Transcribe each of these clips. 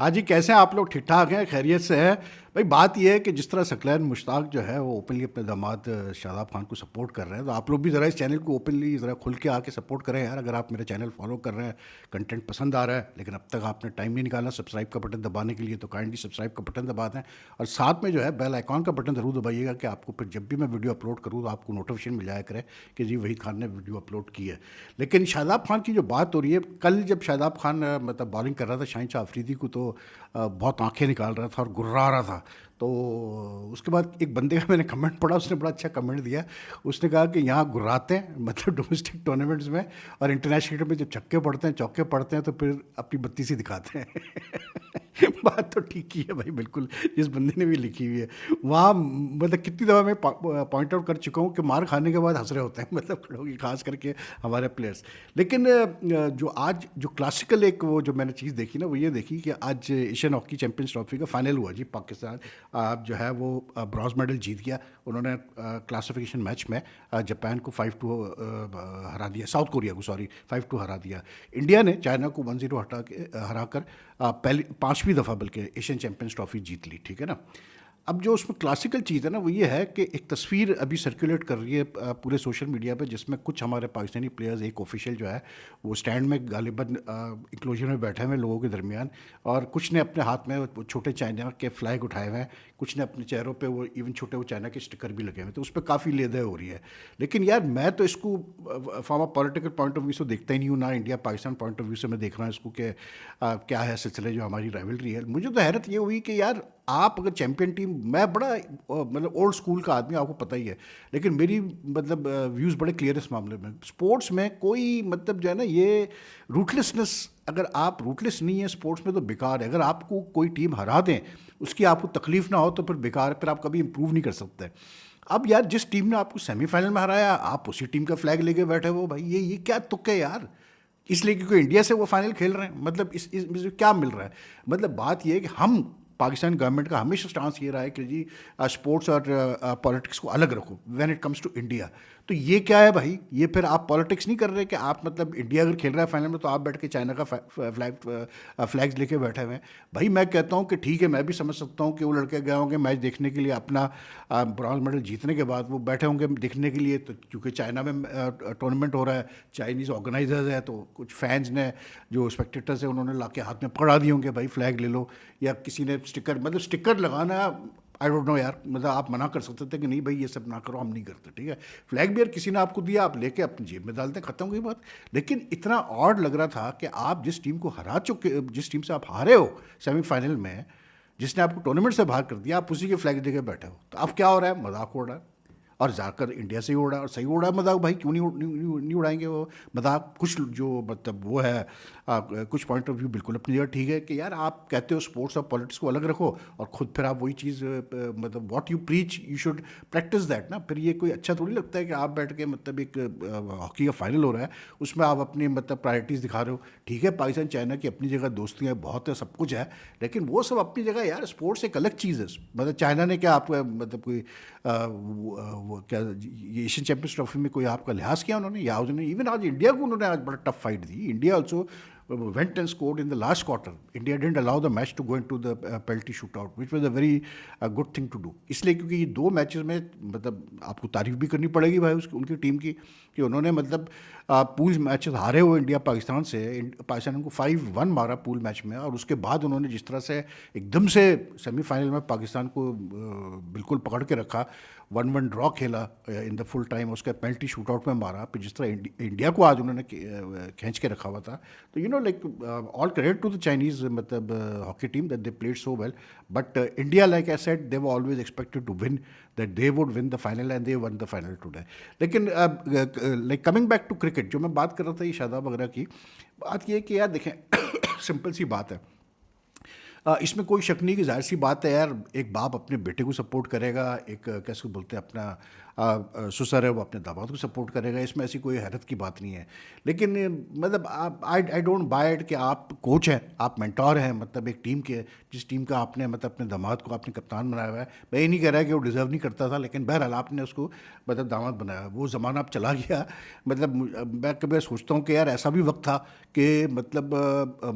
हाँ जी, कैसे हैं आप लोग? ठीक ठाक हैं, खैरियत से हैं? भाई बात ये है कि जिस तरह सकलैन मुश्ताक जो है वो ओपनली अपने दामाद शादाब खान को सपोर्ट कर रहे हैं, तो आप लोग भी ज़रा इस चैनल को ओपनली ज़रा खुल के आके सपोर्ट करें यार। अगर आप मेरा चैनल फॉलो कर रहे हैं, कंटेंट पसंद आ रहा है, लेकिन अब तक आपने टाइम नहीं निकाला सब्सक्राइब का बटन दबाने के लिए, तो काइंडली सब्सक्राइब का बटन दबा दें। और साथ में जो है बेल आइकॉन का बटन ज़रूर दबाइएगा कि आपको फिर जब भी मैं वीडियो अपलोड करूँ तो आपको नोटिफिकेशन मिल जाया करे कि जी वहीद खान ने वीडियो अपलोड की है। लेकिन शादाब खान की जो बात हो रही है, कल जब शादाब खान मतलब बॉलिंग कर रहा था शाहिन शाह अफरीदी को, तो बहुत आंखें निकाल रहा था और गुर्रा रहा था। तो उसके बाद एक बंदे का मैंने कमेंट पढ़ा, उसने बड़ा अच्छा कमेंट दिया। उसने कहा कि यहाँ गुर्राते हैं मतलब डोमेस्टिक टूर्नामेंट्स में, और इंटरनेशनल क्रिकेट में जब छक्के पड़ते हैं चौके पड़ते हैं तो फिर अपनी बत्ती सी दिखाते हैं। बात तो ठीक ही है भाई, बिल्कुल जिस बंदे ने भी लिखी हुई है वहाँ, मतलब कितनी दफ़ा मैं पॉइंट आउट कर चुका हूँ कि मार खाने के बाद हंस रहे होते हैं मतलब खड़े होके, खास करके हमारे प्लेयर्स। लेकिन जो आज जो क्लासिकल एक वो जो मैंने चीज़ देखी ना, वो ये देखी कि आज एशियन हॉकी चैंपियंस ट्रॉफी का फाइनल हुआ जी। पाकिस्तान जो है वो ब्रॉन्ज मेडल जीत गया। उन्होंने क्लासिफिकेशन मैच में जापान को 5-2 हरा दिया, साउथ कोरिया को सॉरी 5-2 हरा दिया। इंडिया ने चाइना को 1-0 हटा के हरा कर पहली पाँचवीं दफ़ा बल्कि एशियन चैंपियंस ट्रॉफी जीत ली, ठीक है ना। अब जो उसमें क्लासिकल चीज़ है ना, वो ये है कि एक तस्वीर अभी सर्कुलेट कर रही है पूरे सोशल मीडिया पे, जिसमें कुछ हमारे पाकिस्तानी प्लेयर्स, एक ऑफिशियल जो है वो स्टैंड में गालिबन इंक्लोजर में बैठे हुए हैं लोगों के दरमियान, और कुछ ने अपने हाथ में वो छोटे चाइना के फ्लैग उठाए हुए हैं, कुछ ने अपने चेहरों पे वो इवन छोटे वो चाइना के स्टिकर भी लगे हुए हैं, तो उस पर काफ़ी लेदे हो रही है। लेकिन यार मैं तो इसको from a political point of view से देखता ही नहीं हूँ, ना India Pakistan point of view से मैं देख रहा हूँ इसको कि क्या है सिलसिले जो हमारी राइवलरी है। मुझे तो हैरत ये हुई कि यार आप अगर चैंपियन टीम, मैं बड़ा मतलब ओल्ड स्कूल का आदमी, आपको पता ही है, लेकिन मेरी मतलब व्यूज़ बड़े क्लियर इस मामले में। स्पोर्ट्स में कोई मतलब जो है ना ये रूटलेसनेस, अगर आप रूटलेस नहीं है स्पोर्ट्स में तो बेकार है। अगर आपको कोई टीम हरा दें, उसकी आपको तकलीफ ना हो तो फिर बेकार है, फिर आप कभी इंप्रूव नहीं कर सकते। अब यार जिस टीम ने आपको सेमीफाइनल में हराया, आप उसी टीम का फ्लैग लेके बैठे हो भाई, ये क्या तुक है यार। इसलिए क्योंकि इंडिया से वो फाइनल खेल रहे हैं, मतलब इसमें क्या मिल रहा है? मतलब बात ये है कि हम पाकिस्तान गवर्नमेंट का हमेशा स्टांस ये रहा है कि जी स्पोर्ट्स और पॉलिटिक्स को अलग रखो when it comes to India. तो ये क्या है भाई? ये फिर आप पॉलिटिक्स नहीं कर रहे कि आप मतलब इंडिया अगर खेल रहा है फाइनल में तो आप बैठ के चाइना का फ्लैग्स लेके बैठे हुए हैं। भाई मैं कहता हूँ कि ठीक है, मैं भी समझ सकता हूँ कि वो लड़के गए होंगे मैच देखने के लिए, अपना ब्रॉन्ज मेडल जीतने के बाद वो बैठे होंगे देखने के लिए, तो क्योंकि चाइना में टूर्नामेंट हो रहा है, चाइनीज़ ऑर्गेनाइजर्स है, तो कुछ फैंस ने जो स्पेक्टेटर्स है उन्होंने ला के हाथ में पकड़ा दिए होंगे भाई फ्लैग ले लो, या किसी ने स्टिकर, मतलब स्टिकर लगाना आई डोंट नो यार, मतलब आप मना कर सकते थे कि नहीं भाई ये सब ना करो, हम नहीं करते, ठीक है। फ्लैग भी यार किसी ने आपको दिया, आप लेके अपनी जेब में डालते, खत्म हुई बात। लेकिन इतना ऑड लग रहा था कि आप जिस टीम को हरा चुके, जिस टीम से आप हारे हो सेमीफाइनल में, जिसने आपको टूर्नामेंट से बाहर कर दिया, आप उसी के फ्लैग देके बैठे हो, तो अब क्या हो रहा है? मजाक हो रहा है। और जाकर इंडिया से ही उड़ा, और सही उड़ा है मजाक भाई, क्यों नहीं उड़ाएंगे वो मजाक। कुछ जो मतलब वो है कुछ पॉइंट ऑफ व्यू बिल्कुल अपनी जगह ठीक है कि यार आप कहते हो स्पोर्ट्स और पॉलिटिक्स को अलग रखो, और खुद फिर आप वही चीज़ मतलब what you preach you should practice that ना। फिर ये कोई अच्छा थोड़ी लगता है कि आप बैठ के मतलब एक हॉकी का फाइनल हो रहा है, उसमें आप अपनी मतलब प्रायोरिटीज़ दिखा रहे हो। ठीक है, पाकिस्तान चाइना की अपनी जगह दोस्तियाँ बहुत है, सब कुछ है, लेकिन वो सब अपनी जगह यार। स्पोर्ट्स एक अलग चीज़ है। मतलब चाइना ने क्या आपको मतलब कोई वो क्या ये एशियन चैंपियंस ट्रॉफी में कोई आपका लिहाज किया उन्होंने? या उन्होंने इवन आज इंडिया को उन्होंने आज बड़ा tough fight the. India also went and scored in the last quarter. India didn't allow the match to go into the penalty shootout, which was a very good thing to do. इसलिए क्योंकि ये दो matches में मतलब आपको तारीफ भी करनी पड़ेगी भाई उसकी, उनकी टीम की, कि उन्होंने मतलब पूल मैचेस हारे हुए इंडिया पाकिस्तान से, पाकिस्तान को 5-1 मारा पूल मैच में, और उसके बाद उन्होंने जिस तरह से एकदम से सेमीफाइनल में पाकिस्तान को बिल्कुल पकड़ के रखा, 1-1 ड्रॉ खेला इन द फुल टाइम, उसका पेनल्टी शूट आउट में मारा, फिर जिस तरह इंडिया को आज उन्होंने खींच के रखा हुआ था। तो you know like all credit to the Chinese मतलब hockey team that they played so well, but India like I said they were always expected to win, that they would win the final, and they won the final today. लेकिन like coming back to cricket, जो मैं बात कर रहा था ये शादाब वगैरह की, बात ये है कि यार देखें सिंपल सी बात है, इसमें कोई शक नहीं कि जाहिर सी बात है यार, एक बाप अपने बेटे को सपोर्ट करेगा, एक कैसे बोलते हैं अपना ससुर है वो अपने दामाद को सपोर्ट करेगा, इसमें ऐसी कोई हैरत की बात नहीं है। लेकिन मतलब आप आई डोंट बाय इट कि आप कोच हैं, आप मेंटोर हैं, मतलब एक टीम के, जिस टीम का आपने मतलब अपने दामाद को आपने कप्तान बनाया हुआ है। मैं ये नहीं कह रहा कि वो डिज़र्व नहीं करता था, लेकिन बहरहाल आपने उसको मतलब दामाद बनाया, वो ज़माना अब चला गया। मतलब मैं कभी सोचता हूँ कि यार ऐसा भी वक्त था कि मतलब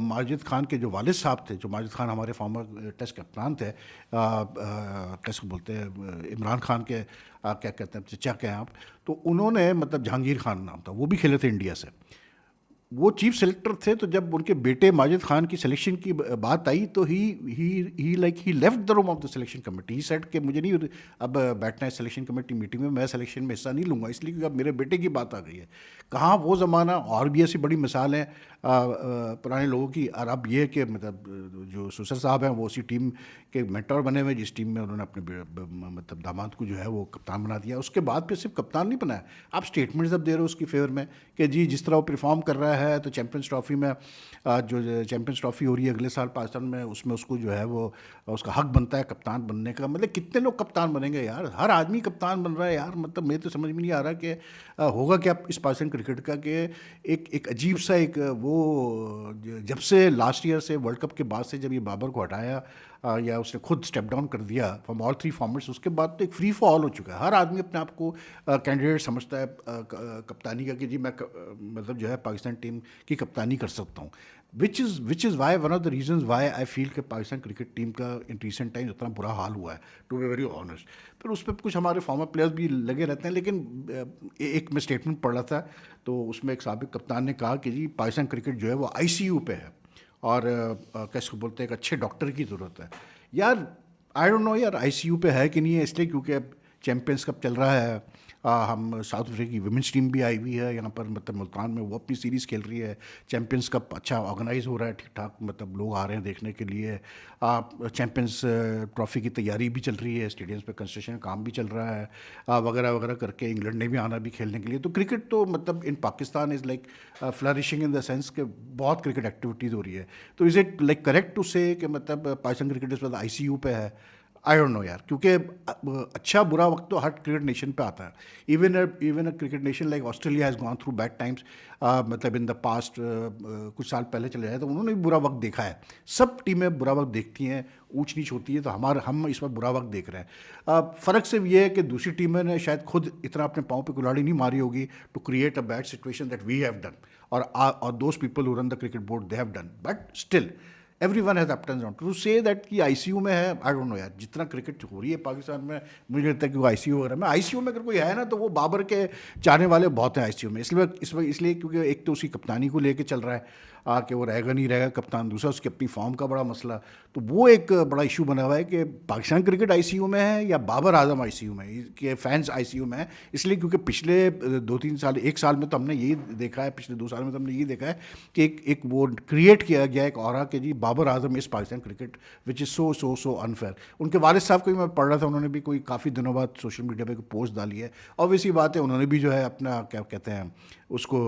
माजिद खान के जो वालिद साहब थे, जो माजिद खान हमारे फॉर्मर टेस्ट कप्तान थे, कैसे बोलते हैं, इमरान खान के क्या कहते हैं चचा के हैं आप, तो उन्होंने मतलब जहांगीर खान नाम था, वो भी खेले थे इंडिया से, वो चीफ सेलेक्टर थे। तो जब उनके बेटे माजिद खान की सिलेक्शन की बात आई तो he left the room of the selection committee. He said कि मुझे नहीं अब बैठना है सिलेक्शन कमेटी मीटिंग में, मैं सिलेक्शन में हिस्सा नहीं लूँगा, इसलिए क्योंकि अब मेरे बेटे की बात आ गई है। कहाँ वो ज़माना, और भी ऐसी बड़ी मिसाल हैं पुराने लोगों की। और अब ये कि मतलब जो सुसर साहब हैं वो उसी टीम के मेंटर बने हुए जिस टीम में उन्होंने अपने मतलब दामाद को जो है वो कप्तान बना दिया। उसके बाद फिर सिर्फ कप्तान नहीं बनाया, आप स्टेटमेंट्स अब दे रहे हो उसकी फेवर में कि जी जिस तरह वो परफॉर्म कर रहा है तो चैम्पियंस ट्रॉफी में जो चैम्पियंस ट्रॉफी हो रही है अगले साल पाकिस्तान में, उसमें उसको जो है वो उसका हक बनता है कप्तान बनने का। मतलब कितने लोग कप्तान बनेंगे यार, हर आदमी कप्तान बन रहा है यार। मतलब मेरे तो समझ में नहीं आ रहा कि होगा क्या इस पाकिस्तान क्रिकेट का, कि एक अजीब सा एक वो जब से लास्ट ईयर से वर्ल्ड कप के बाद से जब ये बाबर को हटाया या उसने खुद स्टेप डाउन कर दिया फ्रॉम ऑल थ्री फॉर्मेट्स, उसके बाद तो एक फ्री फॉल हो चुका है। हर आदमी अपने आप को कैंडिडेट समझता है कप्तानी का कि जी मैं मतलब जो है पाकिस्तान टीम की कप्तानी कर सकता हूँ। Which is why one of the reasons Y I feel कि पाकिस्तान क्रिकेट टीम का इन रिसेंट टाइम इतना बुरा हाल हुआ है, टू बी वेरी ऑनेस्ट। फिर उस पर कुछ हमारे फॉर्मर प्लेयर्स भी लगे रहते हैं, लेकिन एक मैं स्टेटमेंट पढ़ रहा था तो उसमें एक साबिक कप्तान ने कहा कि जी पाकिस्तान क्रिकेट जो है वो ICU पे है और कैसे बोलते हैं एक अच्छे डॉक्टर की ज़रूरत है। यार आई डोंट नो यार ICU पे है कि नहीं है, इसलिए क्योंकि अब चैम्पियंस कप चल रहा है, हम साउथ अफ्रीका की वुमेंस टीम भी आई हुई है यहाँ पर, मतलब मुल्तान में, वो अपनी सीरीज़ खेल रही है। चैम्पियंस कप अच्छा ऑर्गेनाइज हो रहा है ठीक ठाक, मतलब लोग आ रहे हैं देखने के लिए। चैम्पियंस ट्रॉफी की तैयारी भी चल रही है, स्टेडियम्स पे कंस्ट्रक्शन काम भी चल रहा है, वगैरह वगैरह करके इंग्लैंड ने भी आना भी खेलने के लिए। तो क्रिकेट तो मतलब in Pakistan is like flourishing in the sense कि बहुत क्रिकेट एक्टिविटीज़ हो रही है। तो is it like correct to say कि मतलब पाकिस्तान क्रिकेट इस वक्त ICU पे है? आई डोंट नो यार, क्योंकि अच्छा बुरा वक्त तो हर क्रिकेट नेशन पे आता है। Even a cricket nation like Australia has gone through bad times, मतलब इन द पास्ट कुछ साल पहले चले जाए तो उन्होंने भी बुरा वक्त देखा है। सब टीमें बुरा वक्त देखती हैं, ऊंच नीच होती है, तो हम इस वक्त बुरा वक्त देख रहे हैं। फ़र्क सिर्फ ये है कि दूसरी टीमें ने शायद खुद इतना अपने पाँव पे कुल्हाड़ी नहीं मारी होगी to create a bad situation that we have done, और those people who run the cricket board they have done, but still everyone has up and down. To say that कि ICU में है, आई डोंट नो यार। जितना cricket हो रही है पाकिस्तान में, मुझे लगता है कि वो ICU वगैरह में, ICU में अगर कोई है ना तो वो बाबर के चाहने वाले बहुत हैं ICU में। इसलिए क्योंकि एक तो उसकी कप्तानी को लेके चल रहा है कि वो रहेगा नहीं रहेगा कप्तान, दूसरा उसकी अपनी फॉर्म का बड़ा मसला। तो वो एक बड़ा इशू बना हुआ है कि पाकिस्तान क्रिकेट ICU में है या बाबर आजम ICU में, के फैंस ICU में है। इसलिए क्योंकि पिछले 2-3 साल, एक साल में तो हमने यही देखा है, पिछले 2 साल में तो हमने यही देखा है कि एक वो क्रिएट किया गया एक ऑरा कि जी बाबर आजम इस Pakistan cricket which is so unfair. उनके वालिद साहब को भी मैं पढ़ रहा था, उन्होंने भी कोई काफ़ी दिनों बाद सोशल मीडिया पे पोस्ट डाली है। ऑब्वियसली बात है, उन्होंने भी जो है अपना क्या कहते हैं उसको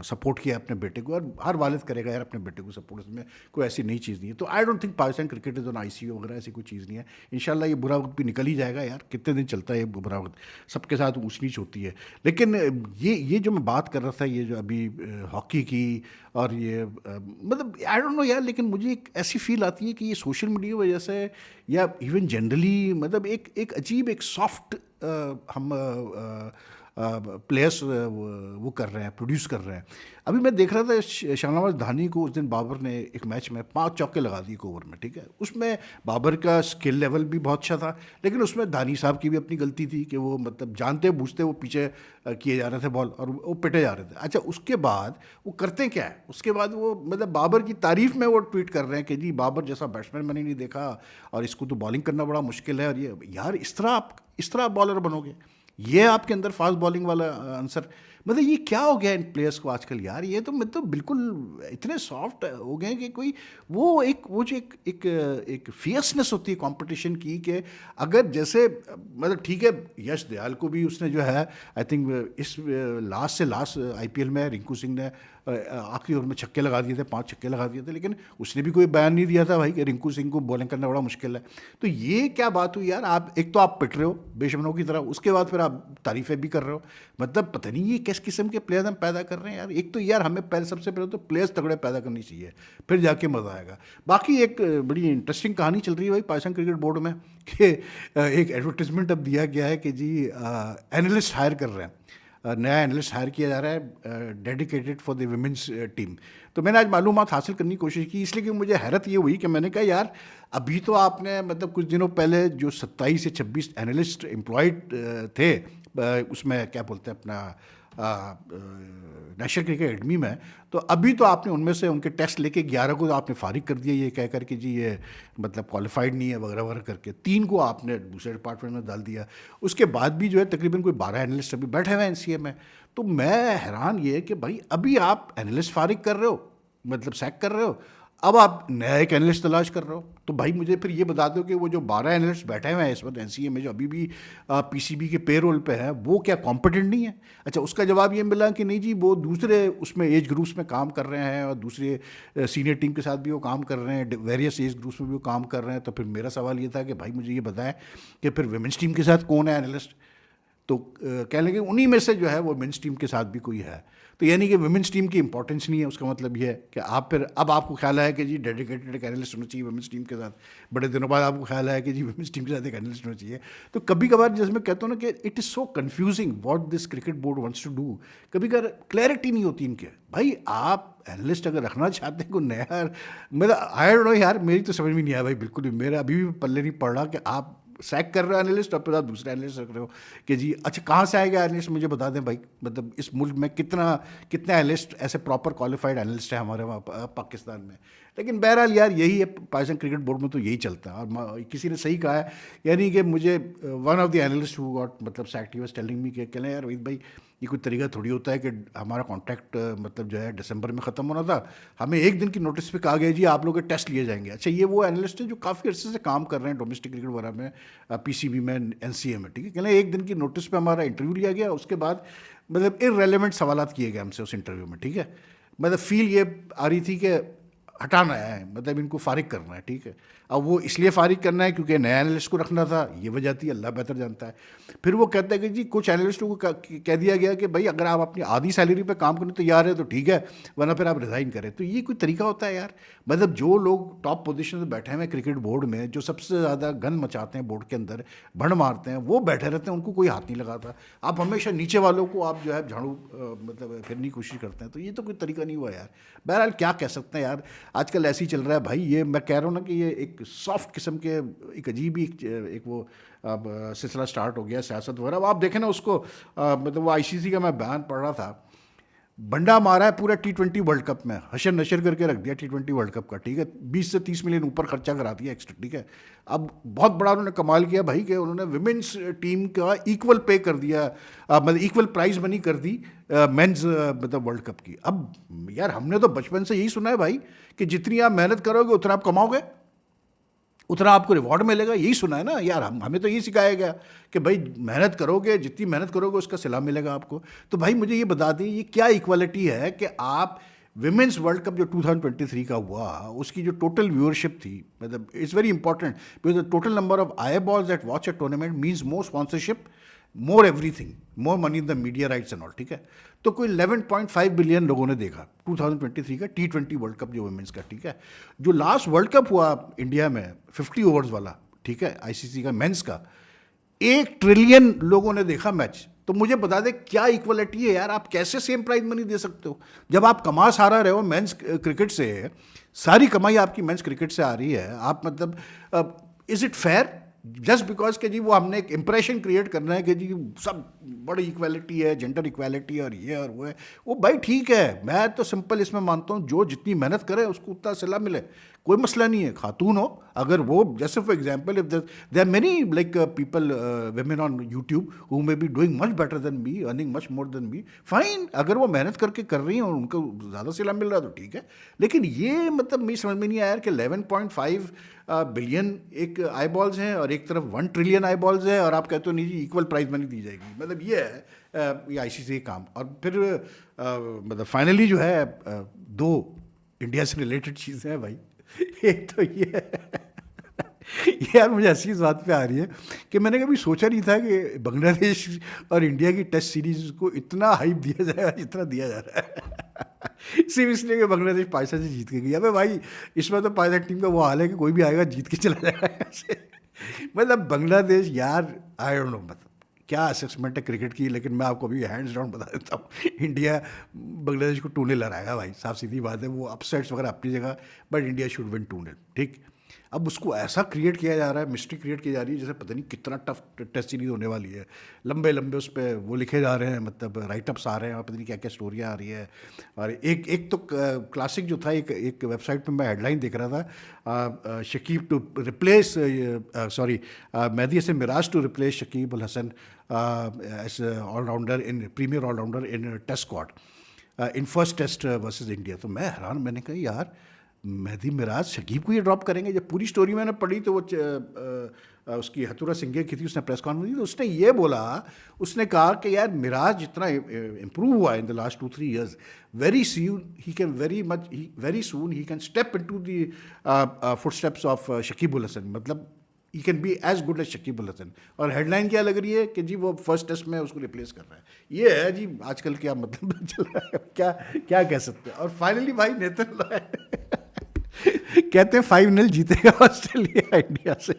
सपोर्ट किया अपने बेटे को, और हर वालिद करेगा यार अपने बेटे को सपोर्ट, इसमें कोई ऐसी नई चीज़ नहीं है। तो I don't think Pakistan cricket is on ICU वगैरह, ऐसी कोई चीज़ नहीं है। इंशाल्लाह ये बुरा वक्त भी निकल ही जाएगा यार, कितने दिन चलता है ये बुरा वक्त, सबके साथ ऊँच नीच होती है। लेकिन ये जो मैं बात कर रहा था, ये जो अभी हॉकी की, और ये मतलब आई डोंट नो यार, लेकिन मुझे एक ऐसी फील आती है कि ये सोशल मीडिया की वजह से या इवन जनरली मतलब एक अजीब एक सॉफ्ट हम प्लेयर्स वो कर रहे हैं, प्रोड्यूस कर रहे हैं। अभी मैं देख रहा था शाहनवाज धानी को उस दिन बाबर ने एक मैच में 5 चौके लगा दिए एक ओवर में, ठीक है। उसमें बाबर का स्किल लेवल भी बहुत अच्छा था, लेकिन उसमें धानी साहब की भी अपनी गलती थी कि वो मतलब जानते बूझते वो पीछे किए जा रहे थे बॉल और वो पिटे जा रहे थे। अच्छा, उसके बाद वो करते क्या है, उसके बाद वो मतलब बाबर की तारीफ में वो ट्वीट कर रहे हैं कि जी बाबर जैसा बैट्समैन मैंने नहीं देखा और इसको तो बॉलिंग करना बड़ा मुश्किल है। और ये यार इस तरह आप बॉलर बनोगे, ये आपके अंदर फास्ट बॉलिंग वाला आंसर, मतलब ये क्या हो गया इन प्लेयर्स को आजकल यार। ये तो मतलब बिल्कुल इतने सॉफ्ट हो गए कि कोई वो जो एक फियर्सनेस होती है कंपटीशन की, कि अगर जैसे मतलब ठीक है, यश दयाल को भी उसने जो है आई थिंक इस लास्ट IPL में रिंकू सिंह ने आखिरी ओवर में छक्के लगा दिए थे, 5 छक्के लगा दिए थे, लेकिन उसने भी कोई बयान नहीं दिया था भाई कि रिंकू सिंह को बॉलिंग करना बड़ा मुश्किल है। तो ये क्या बात हुई यार, आप एक तो आप पिट रहे हो बेशमनों की तरह, उसके बाद फिर आप तारीफें भी कर रहे हो। मतलब पता नहीं ये किस किस्म के प्लेयर्स हम पैदा कर रहे हैं यार। एक तो यार हमें पहले, सबसे पहले तो प्लेयर्स तगड़े पैदा करनी चाहिए, फिर जाके मज़ा आएगा। बाकी एक बड़ी इंटरेस्टिंग कहानी चल रही है भाई पाकिस्तान क्रिकेट बोर्ड में कि एक एडवर्टीजमेंट अब दिया गया है कि जी एनालिस्ट हायर कर रहे हैं, नया एनालिस्ट हायर किया जा रहा है dedicated for the women's team. तो मैंने आज मालूमात हासिल करने की कोशिश की, इसलिए कि मुझे हैरत ये हुई कि मैंने कहा यार अभी तो आपने मतलब कुछ दिनों पहले जो 27 से 26 एनालिस्ट एम्प्लॉयड थे उसमें क्या बोलते हैं अपना नेशनल क्रिकेट एकेडमी में, तो अभी तो आपने उनमें से उनके टेस्ट लेके 11 को तो आपने फारिग कर दिया ये कह करके जी ये मतलब क्वालिफाइड नहीं है वगैरह वगैरह करके, 3 को आपने दूसरे डिपार्टमेंट में डाल दिया। उसके बाद भी जो है तकरीबन कोई 12 एनालिस्ट अभी बैठे हुए हैं एनसीए में। तो मैं हैरान ये कि भाई अभी आप एनालिस्ट फारिग कर रहे हो, मतलब सैक कर रहे हो, अब आप नया एक एनालिस्ट तलाश कर रहे हो। तो भाई मुझे फिर ये बता दो कि वो जो 12 एनालिस्ट बैठे हुए हैं इस वक्त एनसीए में जो अभी भी पीसीबी के पेरोल पे है, वो क्या कॉम्पिटेंट नहीं है? अच्छा, उसका जवाब ये मिला कि नहीं जी वो दूसरे उसमें एज ग्रुप्स में काम कर रहे हैं और दूसरे सीनियर टीम के साथ भी वो काम कर रहे हैं, वेरियस एज ग्रुप्स में भी वो काम कर रहे हैं। तो फिर मेरा सवाल ये था कि भाई मुझे ये बताएं कि फिर वुमेन्स टीम के साथ कौन है एनालिस्ट? तो कह लगे उन्हीं में से जो है वो वुमेन्स टीम के साथ भी कोई है। तो यानी कि वुमेन्स टीम की इंपॉर्टेंस नहीं है, उसका मतलब ये है कि आप फिर अब आपको ख्याल है कि जी डेडिकेटेड एक एनालिस्ट होना चाहिए वुमेन्स टीम के साथ, बड़े दिनों बाद आपको ख्याल है कि जी वुमेन्स टीम के साथ एक एनालिस्ट होना चाहिए। तो कभी कभार जैसे मैं कहता हूँ ना कि it is so confusing what this cricket board wants to do. कभी कभार क्लैरिटी नहीं होती इनके। भाई आप एनालिस्ट अगर रखना चाहते हैं कोई नया, मतलब आई डोंट नो यार, मेरी तो समझ में नहीं आया भाई बिल्कुल भी, मेरा अभी भी पल्ले नहीं पड़ रहा कि आप सैक कर रहे हो एनालिस्ट और फिर आप दूसरा एनालिस्ट रख रहे हो कि जी अच्छा कहाँ से आएगा एनालिस्ट, मुझे बता दें भाई। मतलब इस मुल्क में कितना एनालिस्ट ऐसे प्रॉपर क्वालिफाइड एनालिस्ट है हमारे वहाँ पाकिस्तान में। लेकिन बहरहाल यार यही है, पाकिस्तान क्रिकेट बोर्ड में तो यही चलता है। और किसी ने सही कहा है, यानी कि मुझे one of the analyst who got मतलब sacked he was telling me कि कहना यार वहीद भाई ये कोई तरीका थोड़ी होता है कि हमारा कॉन्ट्रैक्ट मतलब जो है दिसंबर में ख़त्म होना था, हमें एक दिन की नोटिस पे कहा गया जी आप लोग के टेस्ट लिए जाएंगे। अच्छा, ये वो एनालिस्ट है जो काफ़ी अर्से से काम कर रहे हैं डोमेस्टिक क्रिकेट वगैरह में, पीसीबी में, एनसीए में, ठीक है। कहना एक दिन की नोटिस पे हमारा इंटरव्यू लिया गया, उसके बाद मतलब इररेलेवेंट सवालात किए गए हमसे उस इंटरव्यू में, ठीक है। मतलब फील ये आ रही थी कि हटाना है, मतलब इनको फारिग करना है, ठीक है। अब वो इसलिए फारिग करना है क्योंकि नया एनालिस्ट को रखना था, ये वजह थी, अल्लाह बेहतर जानता है। फिर वो कहता है कि जी कुछ एनालिस्टों को कह दिया गया कि भाई अगर आप अपनी आधी सैलरी पे काम करने तैयार है तो ठीक है, वरना फिर आप रिज़ाइन करें। तो ये कोई तरीका होता है यार? मतलब जो लोग टॉप पोजीशन में बैठे हैं क्रिकेट बोर्ड में, जो सबसे ज़्यादा गन मचाते हैं बोर्ड के अंदर, भड़ मारते हैं, वो बैठे रहते हैं, उनको कोई हाथ नहीं लगाता। आप हमेशा नीचे वालों को आप जो है झाड़ू मतलब फिरने की कोशिश करते हैं। तो ये तो कोई तरीका नहीं हुआ यार। बहरहाल क्या कह सकते हैं यार, आजकल ऐसे ही चल रहा है भाई। ये मैं कह रहा हूँ ना कि ये एक सॉफ्ट किस्म के एक अजीब ही एक वो अब सिलसिला स्टार्ट हो गया सियासत वगैरह। अब आप देखें ना उसको मतलब वो आईसीसी का मैं बयान पढ़ रहा था, बंडा मारा है पूरा T20 वर्ल्ड कप में, हशर नशर करके रख दिया T20 वर्ल्ड कप का, ठीक है। 20 से 30 मिलियन ऊपर खर्चा करा दिया एक्स्ट्रा, ठीक है। अब बहुत बड़ा उन्होंने कमाल किया भाई कि उन्होंने विमेंस टीम का इक्वल पे कर दिया, मतलब इक्वल प्राइस मनी कर दी मेंस मतलब वर्ल्ड कप की। अब यार हमने तो बचपन से यही सुना है भाई कि जितनी आप मेहनत करोगे उतना आप कमाओगे, उतना आपको रिवॉर्ड मिलेगा, यही सुना है ना यार। हमें तो यही सिखाया गया कि भाई मेहनत करोगे, जितनी मेहनत करोगे उसका सिला मिलेगा आपको। तो भाई मुझे ये बता दें ये क्या इक्वालिटी है कि आप विमेंस वर्ल्ड कप जो 2023 का हुआ उसकी जो टोटल व्यूअरशिप थी, मतलब it's very important because the total number of I balls that watch a tournament means more sponsorship, more everything, more money in the media rights and all, ठीक है। तो कोई 11.5 बिलियन लोगों ने देखा 2023 का T20 वर्ल्ड कप जो women's का, ठीक है। जो लास्ट वर्ल्ड कप हुआ इंडिया में 50 ओवर्स वाला, ठीक है, आईसीसी का मेंस का, 1 ट्रिलियन लोगों ने देखा मैच। तो मुझे बता दे क्या इक्वलिटी है यार? आप कैसे सेम प्राइज मनी दे सकते हो जब आप कमा सारा रहे हो मेंस क्रिकेट से, सारी कमाई आपकी मेंस क्रिकेट से आ रही है। आप मतलब is it fair just because के जी वो हमने एक इंप्रेशन क्रिएट करना है कि जी सब बड़ी इक्वालिटी है, जेंडर इक्वालिटी और ये और वो है। वो भाई ठीक है, मैं तो सिंपल इसमें मानता हूँ जो जितनी मेहनत करे उसको उतना सिला मिले, कोई मसला नहीं है, खातून हो, अगर वो जैसे for example if there are many like people women on YouTube who may be doing much better than me, earning much more than me, fine, अगर वो मेहनत करके कर रही हैं और उनको ज़्यादा सिला मिल रहा है तो ठीक है। लेकिन ये मतलब मुझे समझ में नहीं आया कि 11.5 बिलियन एक आई बॉल्स हैं और एक तरफ 1 ट्रिलियन आई बॉल्स है और आप कहते हो नहीं जी इक्वल प्राइज मनी दी जाएगी, मतलब ये है ये आईसीसी काम। और फिर मतलब फाइनली जो है दो इंडिया से रिलेटेड चीज़ें हैं भाई। एक तो ये ये यार मुझे हंसी इस बात पे आ रही है कि मैंने कभी सोचा नहीं था कि बांग्लादेश और इंडिया की टेस्ट सीरीज को इतना हाइप दिया जाएगा जितना दिया जा रहा है। सिर्फ इसलिए कि बांग्लादेश पाकिस्तान से जीत के गई। अबे भाई इसमें तो पाकिस्तान टीम का वो हाल है कि कोई भी आएगा जीत के चला जाएगा ऐसे। मतलब बांग्लादेश यार आई डोंट नो मतलब क्या असेसमेंट है क्रिकेट की, लेकिन मैं आपको अभी हैंड्स डाउन बता देता हूँ, इंडिया बांग्लादेश को 2-0 हराएगा भाई, साफ सीधी बात है। वो अपसेट्स वगैरह अपनी जगह, बट इंडिया शुड विन 2-0, ठीक। अब उसको ऐसा क्रिएट किया जा रहा है, मिस्ट्री क्रिएट की जा रही है जैसे पता नहीं कितना टफ टेस्ट सीरीज होने वाली है। लंबे लंबे उस पर वो लिखे जा रहे हैं, मतलब राइटअप्स आ रहे हैं और पता नहीं क्या क्या स्टोरियाँ आ रही है। और एक तो क्लासिक जो था, एक वेबसाइट पे मैं हेडलाइन देख रहा था, Shakib to replace sorry Mehdi Hasan Miraz to replace Shakib Al Hasan as allrounder in premier allrounder in test squad in first test versus India. तो मैं हैरान, मैंने कहा यार मेहदी मिराज शकीब को ये ड्रॉप करेंगे। जब पूरी स्टोरी मैंने पढ़ी तो वो उसकी हथुरा सिंघे की थी, उसने प्रेस कॉन्फ्रेंस दी तो उसने ये बोला, उसने कहा कि यार मिराज जितना इम्प्रूव हुआ है in the last 2-3 years, very soon he can very soon he can step into the footsteps of Shakib ul Hasan, मतलब he can be as good as Shakib ul Hasan. और हेडलाइन क्या लग रही है कि जी वो फर्स्ट टेस्ट में उसको रिप्लेस कर रहा है। ये है जी आजकल क्या मतलब चल रहा है, क्या क्या कह सकते हैं। और फाइनली भाई नेथन कहते हैं 5-0 जीतेगा ऑस्ट्रेलिया इंडिया से।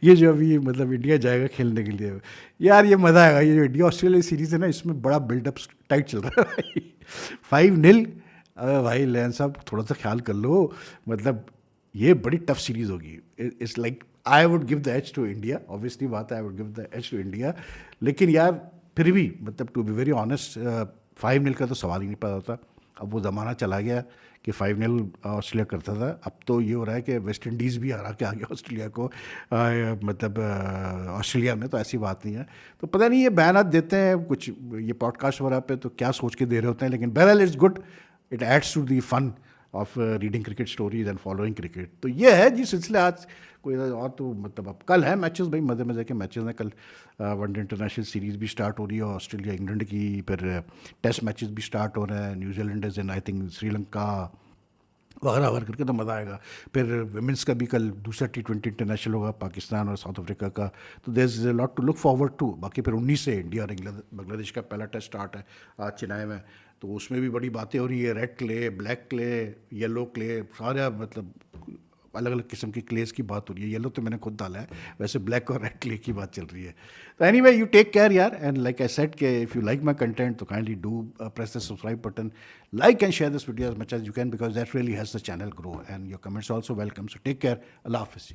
ये जो अभी मतलब इंडिया जाएगा खेलने के लिए, यार ये मज़ा आएगा। ये जो इंडिया ऑस्ट्रेलिया सीरीज़ है ना, इसमें बड़ा बिल्डअप टाइट चल रहा है भाई। 5-0, अरे भाई लैन साहब थोड़ा सा ख्याल कर लो, मतलब ये बड़ी टफ सीरीज़ होगी। It's like I would give the edge to India, obviously बात है, I would give the edge to India. लेकिन यार फिर भी मतलब टू बी वेरी ऑनेस्ट 5-0 का तो सवाल ही नहीं पैदा होता। अब वो ज़माना चला गया कि 5-0 ऑस्ट्रेलिया करता था। अब तो ये हो रहा है कि वेस्ट इंडीज़ भी हरा के आ गया ऑस्ट्रेलिया को, मतलब ऑस्ट्रेलिया में, तो ऐसी बात नहीं है। तो पता नहीं ये बयानात देते हैं कुछ ये पॉडकास्ट वगैरह पे तो क्या सोच के दे रहे होते हैं, लेकिन बहरहाल it's good, it adds to the fun of reading cricket stories and following cricket. तो ये है जी सिलसिला आज। कोई और तो मतलब अब कल है मैचेस भाई, मज़े मज़े के मैचेस हैं। कल वनडे इंटरनेशनल सीरीज़ भी स्टार्ट हो रही है ऑस्ट्रेलिया इंग्लैंड की, फिर टेस्ट मैचेस भी स्टार्ट हो रहे हैं, New Zealand is in I think Sri Lanka वगैरह वगैरह करके, तो मज़ा आएगा। फिर विमेंस का भी कल दूसरा T20 इंटरनेशनल होगा पाकिस्तान और साउथ अफ्रीका का, तो there is a lot to look forward to. बाकी फिर 19 से इंडिया और बांग्लादेश का पहला टेस्ट स्टार्ट है आज चेन्नई में, तो उसमें भी बड़ी बातें हो रही है। Red clay, black clay, yellow clay, सारा मतलब अलग अलग किस्म की क्लेस की बात हो रही है। येलो तो मैंने खुद डाला है, वैसे ब्लैक और रेड क्ले की बात चल रही है। तो एनीवे यू टेक केयर यार, एंड लाइक आई सेड के if you like my content तो kindly do press the subscribe button, like and share this video as much as you can because that really helps the channel grow, and your comments are also welcome. So take care. Allah Hafiz.